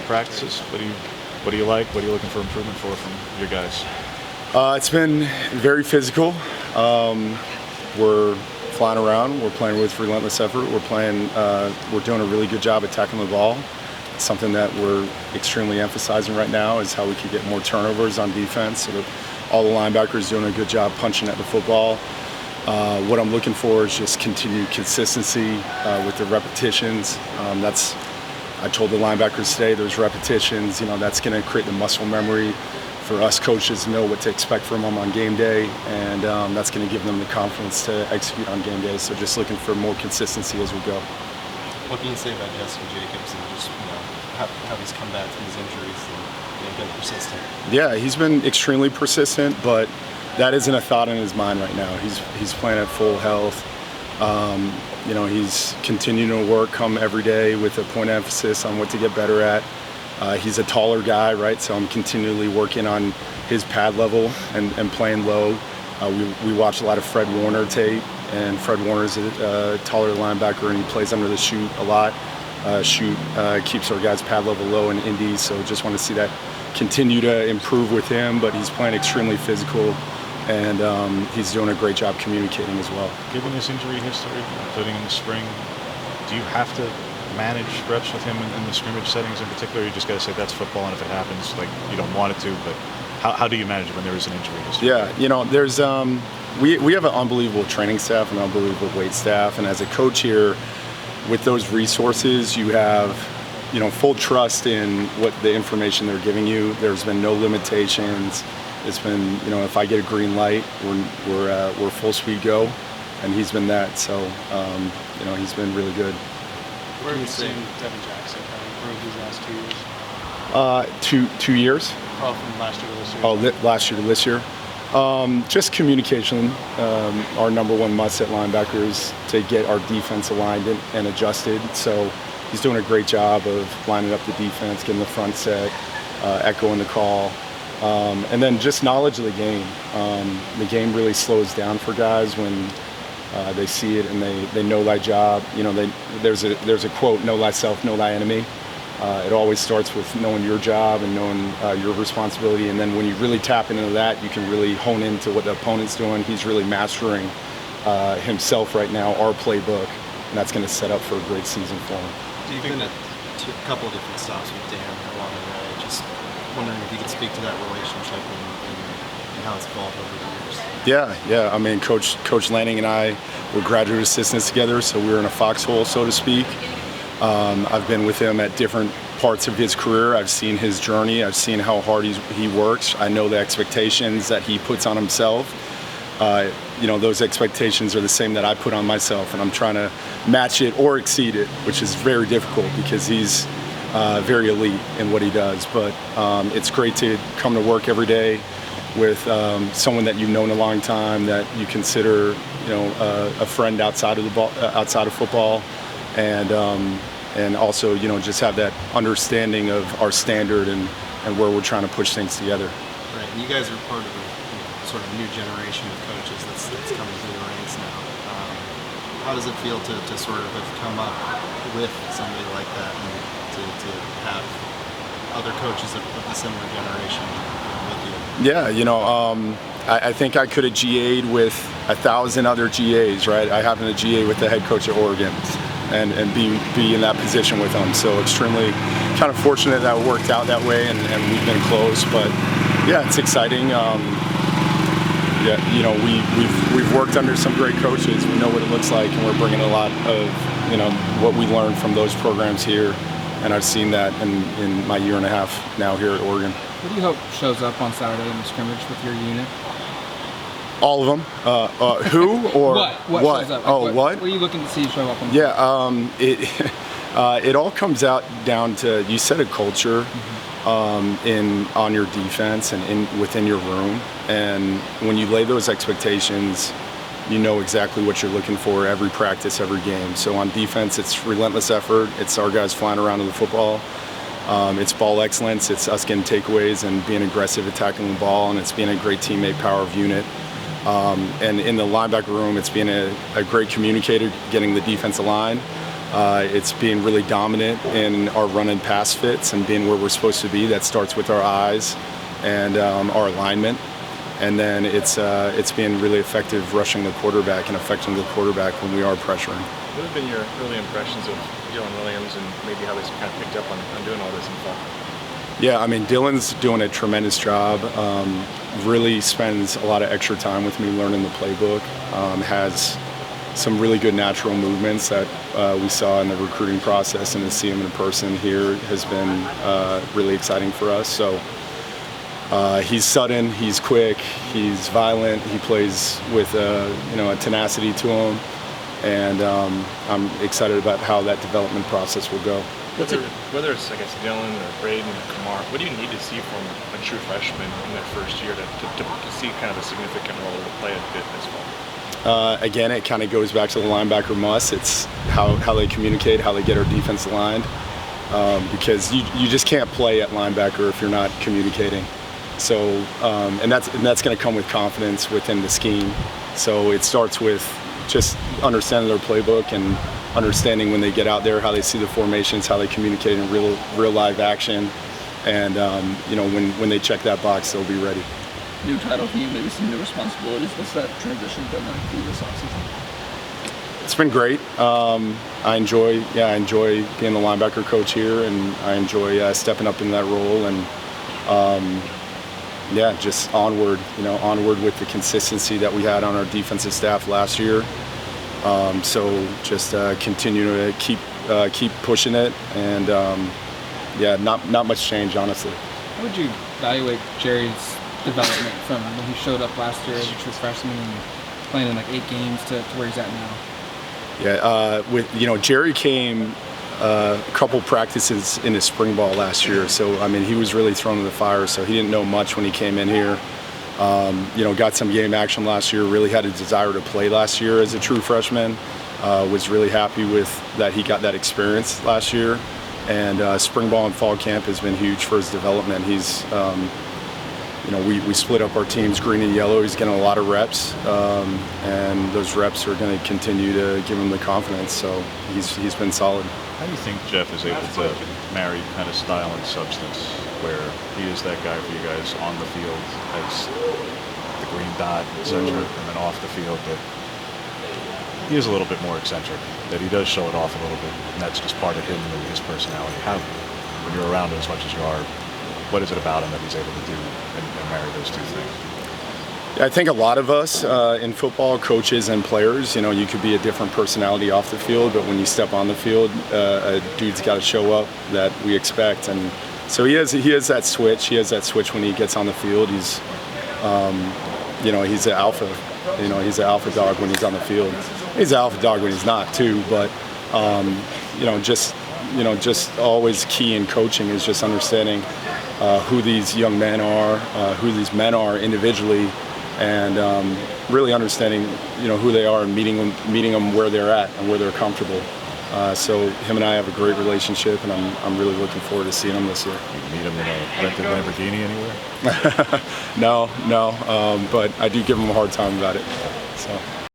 Practices. What do you like? What are you looking for improvement from your guys? It's been very physical. We're flying around. We're playing with relentless effort. We're doing a really good job at tackling the ball. It's something that we're extremely emphasizing right now is how we could get more turnovers on defense. So that all the linebackers doing a good job punching at the football. What I'm looking for is just continued consistency with the repetitions. I told the linebackers today, those repetitions, that's going to create the muscle memory for us coaches to know what to expect from them on game day, and that's going to give them the confidence to execute on game day. So just looking for more consistency as we go. What can you say about Justin Jacobs and just how he's come back from his injuries and been persistent? Yeah, he's been extremely persistent, but that isn't a thought in his mind right now. He's playing at full health. He's continuing to work, come every day with a point of emphasis on what to get better at. He's a taller guy, right? So I'm continually working on his pad level and playing low. We watch a lot of Fred Warner tape, and Fred Warner's a taller linebacker, and he plays under the chute a lot. Keeps our guys' pad level low in Indy, so just want to see that continue to improve with him. But he's playing extremely physical, and he's doing a great job communicating as well. Given his injury history, including in the spring, do you have to manage reps with him in the scrimmage settings in particular? You just got to say that's football, and if it happens, like you don't want it to, but how do you manage it when there is an injury history? Yeah, there's we have an unbelievable training staff and unbelievable weight staff, and as a coach here, with those resources, you have full trust in what the information they're giving you. There's been no limitations. It's been if I get a green light, we're full speed go, and he's been that. So he's been really good. Where have you seen Devin Jackson kind of improve these last 2 years? 2 years. Oh, from last year to this year. Last year to this year. Just communication. Our number one must at linebackers to get our defense aligned and adjusted. So he's doing a great job of lining up the defense, getting the front set, echoing the call, and then just knowledge of the game. The game really slows down for guys when they see it and they know thy job. There's a quote: "Know thyself, know thy enemy." It always starts with knowing your job and knowing your responsibility, and then when you really tap into that, you can really hone into what the opponent's doing. He's really mastering himself right now, our playbook, and that's going to set up for a great season for him. Do you think that a couple of different stops with Dan along the way? Just wondering if you could speak to that relationship and how it's evolved over the years. Yeah. I mean, Coach Lanning and I were graduate assistants together, so we were in a foxhole, so to speak. I've been with him at different parts of his career. I've seen his journey. I've seen how hard he works. I know the expectations that he puts on himself. Those expectations are the same that I put on myself, and I'm trying to match it or exceed it, which is very difficult because he's very elite in what he does. But it's great to come to work every day with someone that you've known a long time, that you consider a friend outside of football, and also just have that understanding of our standard and where we're trying to push things together. Right, and you guys are part of a sort of new generation of coaches that's coming through the ranks now. How does it feel to sort of have come up with somebody like that and to have other coaches of a similar generation with you? Yeah, I think I could have GA'd with 1,000 other GAs, right? I happen to GA with the head coach at Oregon and be in that position with him. So extremely kind of fortunate that it worked out that way, and we've been close. But yeah, it's exciting. We've worked under some great coaches. We know what it looks like, and we're bringing a lot of what we learned from those programs here. And I've seen that in my year and a half now here at Oregon. What do you hope shows up on Saturday in the scrimmage with your unit? All of them. Who or what shows up? What? What are you looking to see show up on? It all comes down to, you set a culture on your defense and within your room, and when you lay those expectations, you know exactly what you're looking for every practice, every game. So on defense, it's relentless effort. It's our guys flying around with the football. It's ball excellence. It's us getting takeaways and being aggressive, attacking the ball, and it's being a great teammate, power of unit. And in the linebacker room, it's being a great communicator, getting the defense aligned. It's being really dominant in our run and pass fits and being where we're supposed to be. That starts with our eyes and our alignment. And then it's being really effective rushing the quarterback and affecting the quarterback when we are pressuring. What have been your early impressions of Dylan Williams and maybe how he's kind of picked up on doing all this in fall? Yeah, I mean, Dylan's doing a tremendous job. Really spends a lot of extra time with me learning the playbook. Has some really good natural movements that we saw in the recruiting process, and to see him in person here has been really exciting for us. So he's sudden, he's quick, he's violent, he plays with a tenacity to him, and I'm excited about how that development process will go. Whether it's, I guess, Dylan or Braden or Kamar, what do you need to see from a true freshman in their first year to see kind of a significant role to play a bit this fall? Again, it kind of goes back to the linebacker must. It's how they communicate, how they get our defense aligned, because you just can't play at linebacker if you're not communicating. So, and that's going to come with confidence within the scheme. So it starts with just understanding their playbook and understanding when they get out there how they see the formations, how they communicate in real live action, and when they check that box, they'll be ready. New title team, maybe some new responsibilities. What's that transition been like through this offseason? It's been great. I enjoy being the linebacker coach here, and I enjoy stepping up in that role, and just onward with the consistency that we had on our defensive staff last year. So just continue to keep pushing it, and not much change, honestly. How would you evaluate Jerry's development from when he showed up last year as a true freshman and playing in like 8 games to where he's at now? Yeah, Jerry came a couple practices in his spring ball last year, so I mean he was really thrown to the fire, so he didn't know much when he came in here. Got some game action last year, really had a desire to play last year as a true freshman. Was really happy with that he got that experience last year, and spring ball and fall camp has been huge for his development. He's we split up our teams green and yellow. He's getting a lot of reps, and those reps are going to continue to give him the confidence, so he's been solid. How do you think Jeff is able to marry kind of style and substance, where he is that guy for you guys on the field as the green dot, etc., and then off the field that he is a little bit more eccentric, that he does show it off a little bit, and that's just part of him and his personality? How, when you're around him as much as you are, what is it about him that he's able to do and marry those two things? I think a lot of us in football, coaches and players, you could be a different personality off the field, but when you step on the field, a dude's got to show up that we expect, and so he has that switch. He has that switch when he gets on the field. He's, he's an alpha. He's an alpha dog when he's on the field. He's an alpha dog when he's not too, but just always key in coaching is just understanding who these young men are, who these men are individually, and really understanding who they are and meeting them where they're at and where they're comfortable. So him and I have a great relationship, and I'm really looking forward to seeing him this year. You meet him in a rented Lamborghini anywhere? No, but I do give him a hard time about it. So.